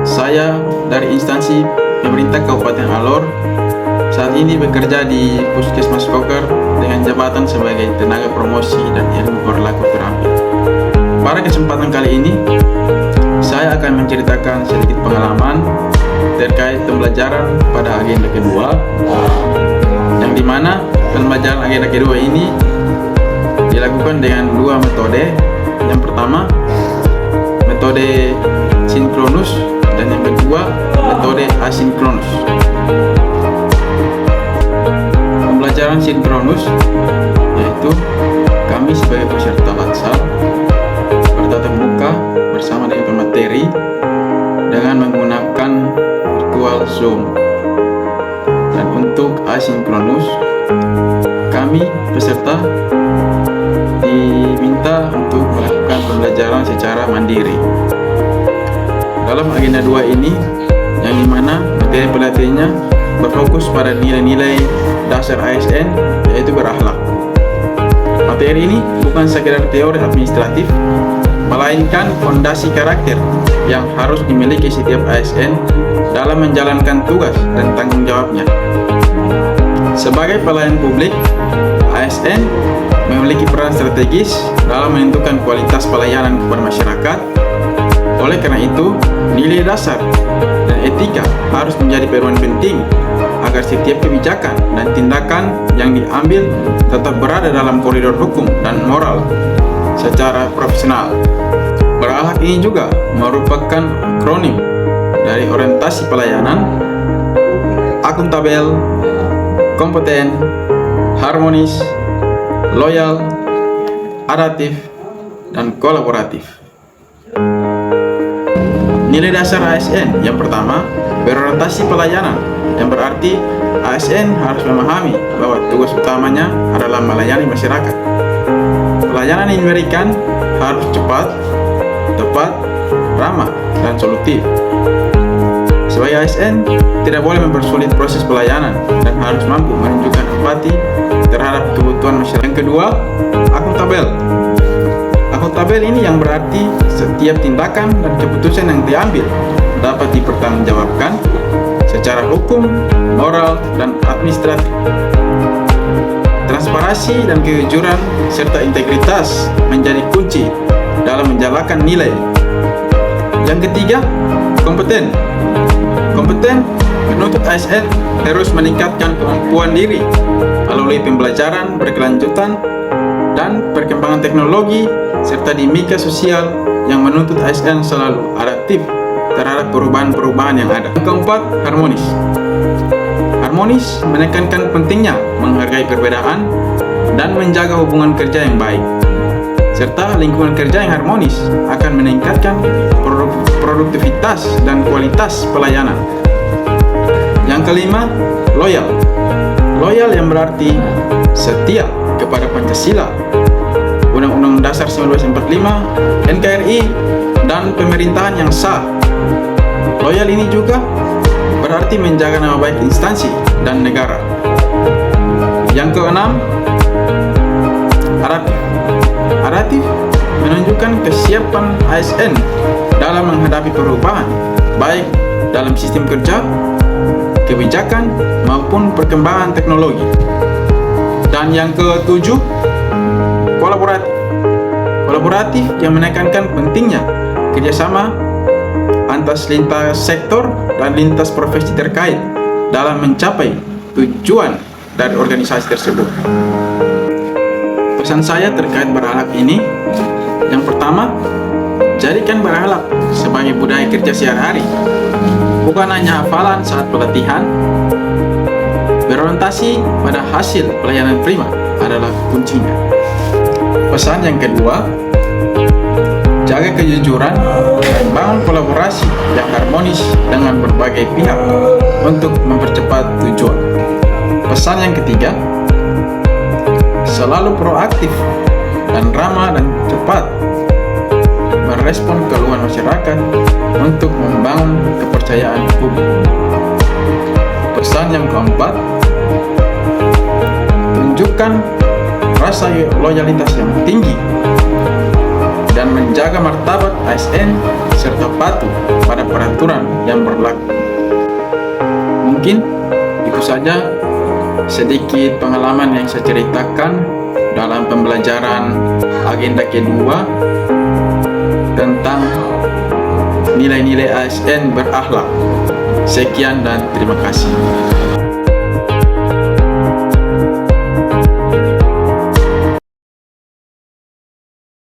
Saya dari instansi pemerintah Kabupaten Alor saat ini bekerja di Puskesmas Koker dengan jabatan sebagai tenaga promosi dan ilmu perilaku terampil. Pada kesempatan kali ini, saya akan menceritakan sedikit pengalaman terkait pembelajaran pada agenda kedua, yang dimana pembelajaran agenda kedua ini dilakukan dengan dua metode. Yang pertama, metode sinkronus, dan yang kedua, metode asinkronus. Pembelajaran sinkronus yaitu kami sebagai peserta latsar bertatap muka bersama dengan pemateri dengan menggunakan virtual Zoom. Dan untuk asinkronus, kami peserta diminta untuk melakukan pembelajaran secara mandiri. Dalam agenda 2 ini, yang dimana materi pelatihannya berfokus pada nilai-nilai dasar ASN, yaitu berakhlak. Materi ini bukan sekedar teori administratif, melainkan fondasi karakter yang harus dimiliki setiap ASN dalam menjalankan tugas dan tanggung jawabnya. Sebagai pelayan publik, ASN memiliki peran strategis dalam menentukan kualitas pelayanan kepada masyarakat. Oleh karena itu, nilai dasar dan etika harus menjadi peruan penting agar setiap kebijakan dan tindakan yang diambil tetap berada dalam koridor hukum dan moral secara profesional. Berakhlak ini juga merupakan akronim dari orientasi pelayanan, akuntabel, kompeten, harmonis, loyal, adaptif, dan kolaboratif. Nilai dasar ASN yang pertama, berorientasi pelayanan, yang berarti ASN harus memahami bahwa tugas utamanya adalah melayani masyarakat. Pelayanan yang diberikan harus cepat, tepat, ramah, dan solutif. Sebagai ASN, tidak boleh mempersulit proses pelayanan dan harus mampu menunjukkan empati terhadap kebutuhan masyarakat. Yang kedua, akuntabel. Akuntabel ini yang berarti setiap tindakan dan keputusan yang diambil dapat dipertanggungjawabkan secara hukum, moral, dan administratif. Transparansi dan kejujuran serta integritas menjadi kunci dalam menjalankan nilai. Yang ketiga, kompeten. Kompeten menuntut ASN terus meningkatkan kemampuan diri melalui pembelajaran berkelanjutan dan perkembangan teknologi serta dinamika sosial yang menuntut ASN selalu adaptif terhadap perubahan-perubahan yang ada. Yang keempat, harmonis. Harmonis menekankan pentingnya menghargai perbedaan dan menjaga hubungan kerja yang baik, serta lingkungan kerja yang harmonis akan meningkatkan produktivitas dan kualitas pelayanan. Yang kelima, loyal. Loyal yang berarti setia kepada Pancasila, Undang-Undang Dasar 1945, NKRI, dan pemerintahan yang sah. Loyal ini juga berarti menjaga nama baik instansi dan negara. Yang keenam, adaptif. Adaptif menunjukkan kesiapan ASN dalam menghadapi perubahan, baik dalam sistem kerja, kebijakan, maupun perkembangan teknologi. Dan yang ketujuh, kolaboratif. Kolaboratif yang menekankan pentingnya kerjasama antar lintas sektor dan lintas profesi terkait dalam mencapai tujuan dari organisasi tersebut. Pesan saya terkait berakhlak ini, yang pertama, jadikan berakhlak sebagai budaya kerja sehari-hari, bukan hanya hafalan saat pelatihan. Berorientasi pada hasil pelayanan prima adalah kuncinya. Pesan yang kedua, jaga kejujuran dan bangun kolaborasi yang harmonis dengan berbagai pihak untuk mempercepat tujuan. Pesan yang ketiga, selalu proaktif dan ramah dan cepat merespon keluhan masyarakat untuk membangun kepercayaan publik. Pesan yang keempat, tunjukkan rasa loyalitas yang tinggi dan menjaga martabat ASN serta patuh pada peraturan yang berlaku. Mungkin itu saja sedikit pengalaman yang saya ceritakan dalam pembelajaran agenda kedua tentang nilai-nilai ASN berakhlak. Sekian dan terima kasih.